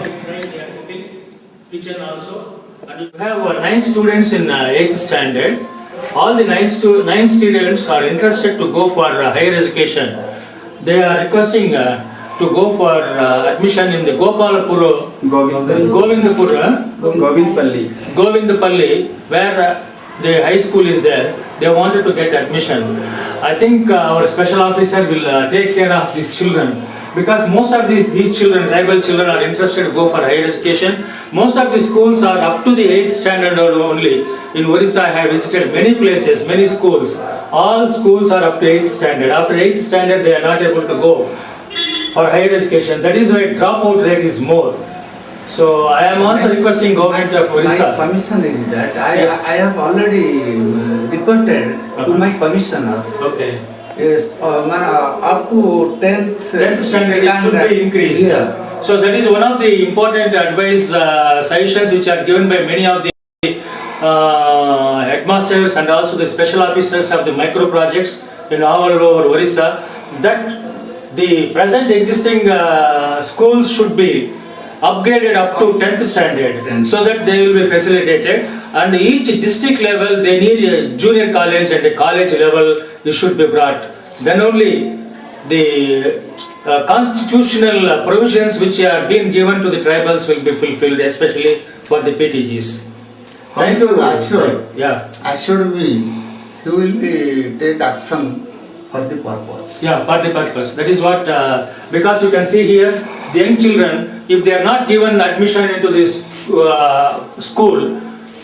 Kitchen also. And you have 9 students in 8th standard. All the 9 students are interested to go for higher education. They are requesting to go for admission in the Govindapalli, where the high school is there. They wanted to get admission. I think our special officer will take care of these children, because most of these children, tribal children, are interested to go for higher education. Most of the schools are up to the 8th standard only. In Orissa, I have visited many places, many schools. All schools are up to 8th standard. After 8th standard, they are not able to go for higher education. That is why dropout rate is more. So I am also requesting government of Orissa. My permission is that Yes. I have already requested to my commissioner. Okay. Yes, up to 10th 10th standard it should be increased. Yeah. So that is one of the important advice suggestions which are given by many of the headmasters and also the special officers of the micro projects in all over Orissa, that the present existing schools should be upgraded up to 10th standard so that they will be facilitated, and each district level they need a junior college and a college level it should be brought. Then only the constitutional provisions which are being given to the tribals will be fulfilled, especially for the PTGs. Thank you, assured. Yeah. Assured me you will be take action for the purpose. Yeah, for the purpose. That is what, because you can see here, the young children, if they are not given admission into this school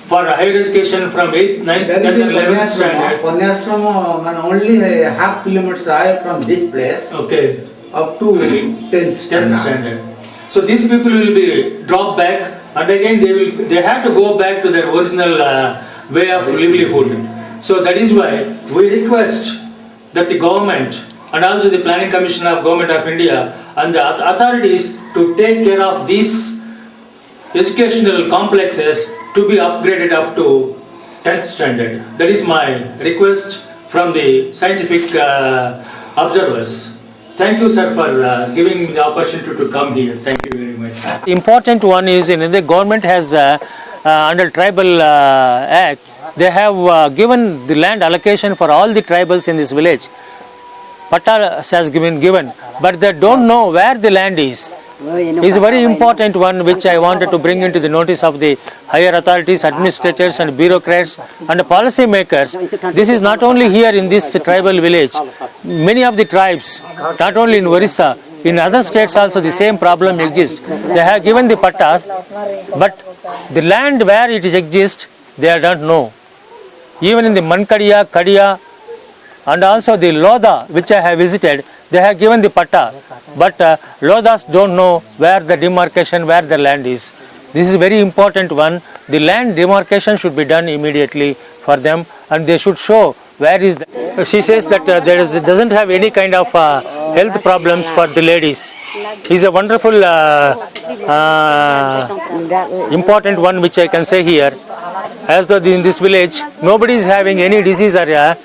for higher education from 8th, 9th, 10th and 11th standard. Panyasrama only a half kilometer away from this place. Okay. Up to 10th standard. So these people will be dropped back, and again they have to go back to their original way of livelihood. So that is why we request that the government and also the Planning Commission of Government of India and the authorities to take care of these educational complexes to be upgraded up to 10th standard. That is my request from the scientific observers. Thank you, sir, for giving me the opportunity to come here. Thank you very much. The important one is the government has under Tribal Act, they have given the land allocation for all the tribals in this village. Patta has been given, but they don't know where the land is. It's a very important one which I wanted to bring into the notice of the higher authorities, administrators and bureaucrats and policy makers. This is not only here in this tribal village. Many of the tribes, not only in Orissa, in other states also the same problem exists. They have given the pattas, but the land where it exists, they don't know. Even in the Mankadiya, Kadiya and also the Lodha, which I have visited, they have given the patta, but Lodhas don't know where the demarcation, where the land is. This is a very important one. The land demarcation should be done immediately for them, and they should show where is the... She says that doesn't have any kind of health problems for the ladies. It's a wonderful important one which I can say here. As though in this village nobody is having any disease or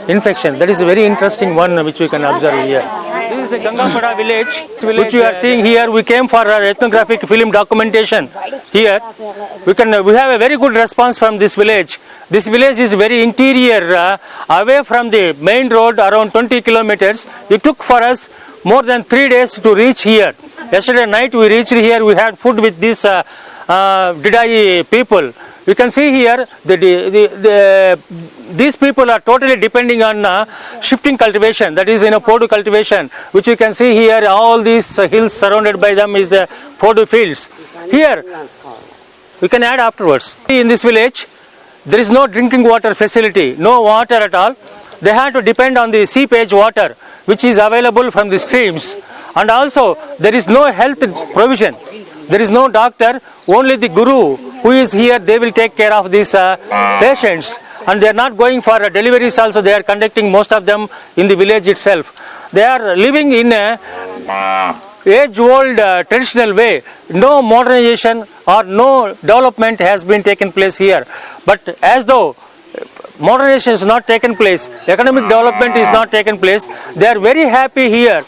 infection. That is a very interesting one which we can observe here. This is the Gangapada village which you are seeing here. We came for our ethnographic film documentation here. We have a very good response from this village. This village is very interior, away from the main road, around 20 kilometers. It took for us more than 3 days to reach here. Yesterday night we reached here. We had food with these Didai people. You can see here these people are totally depending on shifting cultivation, that is Podu cultivation, which you can see here. All these hills surrounded by them is the Podu fields. Here we can add afterwards. In this village there is no drinking water facility, no water at all. They have to depend on the seepage water which is available from the streams, and also there is no health provision. There is no doctor, only the guru who is here, they will take care of these patients, and they are not going for deliveries also. They are conducting most of them in the village itself. They are living in a age-old traditional way. No modernization or no development has been taken place here. But as though modernization is not taken place, economic development is not taken place, they are very happy here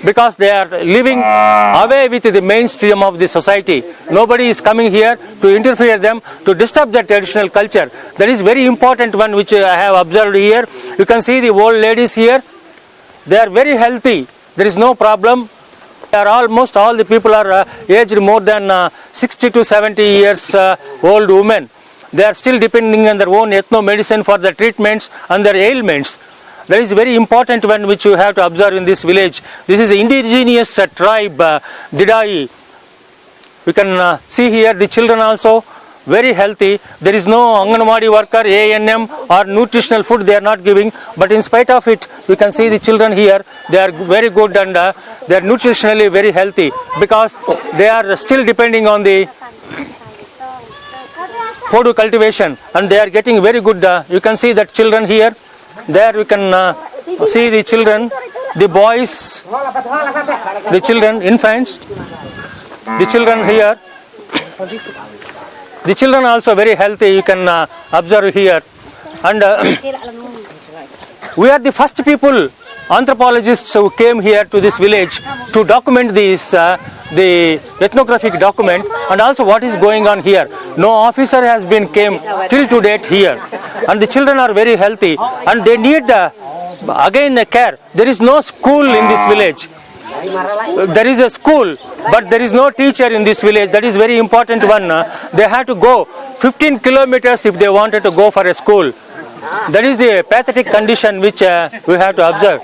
because they are living away with the mainstream of the society. Nobody is coming here to interfere them, to disturb their traditional culture. That is very important one which I have observed here. You can see the old ladies here. They are very healthy. There is no problem. They are almost all the people are aged more than 60 to 70 years old women. They are still depending on their own ethno-medicine for their treatments and their ailments. That is very important one which you have to observe in this village. This is an indigenous tribe, Didai. We can see here the children also very healthy. There is no Anganwadi worker, ANM or nutritional food they are not giving. But in spite of it, we can see the children here. They are very good and they are nutritionally very healthy because they are still depending on the Podu cultivation, and they are getting very good. You can see that children here. There we can see the children, the boys, the children, infants, the children here. The children also very healthy. You can observe here, and we are the first people anthropologists who came here to this village to document this, the ethnographic document, and also what is going on here. No officer has been came till to date here, and the children are very healthy, and they need again care. There is no school in this village. There is a school, but there is no teacher in this village. That is very important one. They had to go 15 kilometers if they wanted to go for a school. That is the pathetic condition which we have to observe.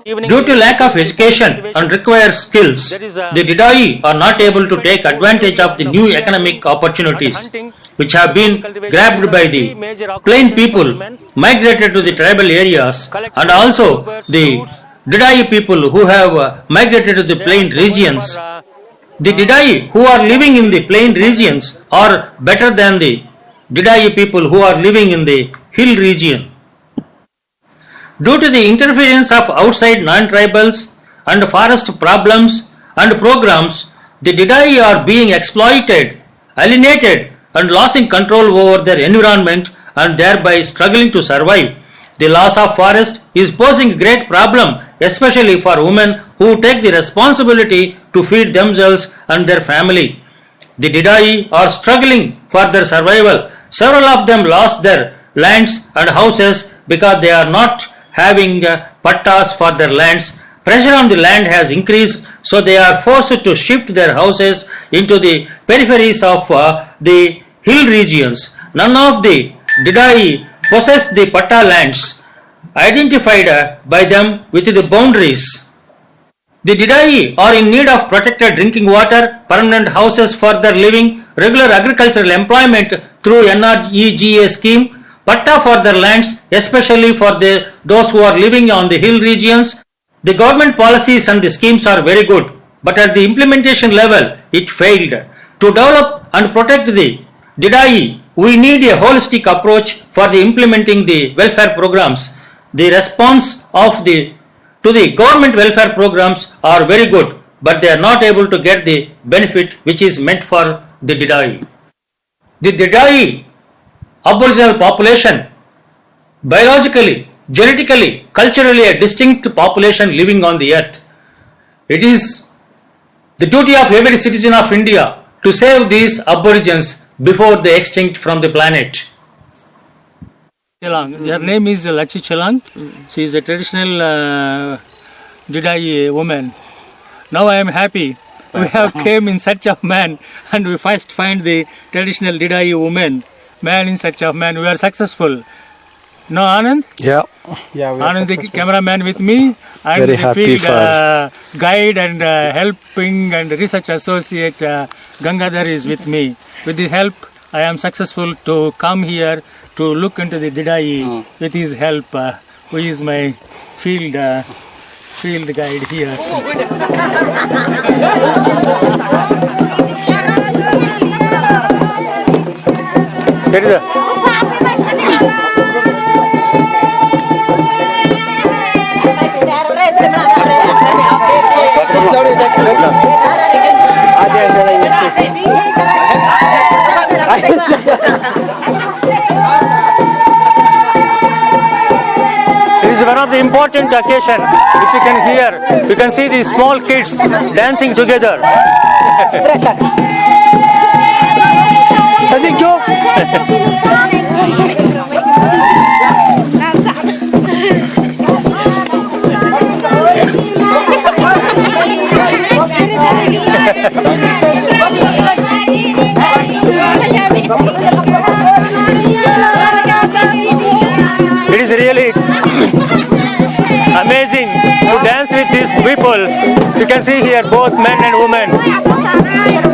Due to lack of education and required skills, the Didai are not able to take advantage of the new economic opportunities which have been grabbed by the plain people migrated to the tribal areas, and also the Didai people who have migrated to the plain regions. The Didai who are living in the plain regions are better than the Didai people who are living in the hill region. Due to the interference of outside non-tribals and forest problems and programs, the Didai are being exploited, alienated, and losing control over their environment and thereby struggling to survive. The loss of forest is posing a great problem, especially for women who take the responsibility to feed themselves and their family. The Didai are struggling for their survival. Several of them lost their lands and houses because they are not having pattas for their lands. Pressure on the land has increased, so they are forced to shift their houses into the peripheries of the hill regions. None of the Didai possess the patta lands identified by them with the boundaries. The Didai are in need of protected drinking water, permanent houses for their living, regular agricultural employment through NREGA scheme, patta for their lands, especially for those who are living on the hill regions. The government policies and the schemes are very good, but at the implementation level, it failed. To develop and protect the Didai, we need a holistic approach for the implementing the welfare programs. The response of to the government welfare programs are very good, but they are not able to get the benefit which is meant for the Didai. The Didai Aboriginal population, biologically, genetically, culturally a distinct population living on the earth. It is the duty of every citizen of India to save these aborigines before they extinct from the planet. Chelang. Her name is Lachi Chelang. She is a traditional Didai woman. Now I am happy. We have came in search of man, and we first find the traditional Didai woman. Man in search of man. We are successful. No, Anand? Yeah. Anand, the cameraman with me. I'm Very the happy field guide and helping and research associate Gangadhar is with me. With the help, I am successful to come here to look into the Didai with his help, who is my field guide here. It is one of the important occasion which you can hear. You can see these small kids dancing together. It is really amazing to dance with these people. You can see here both men and women.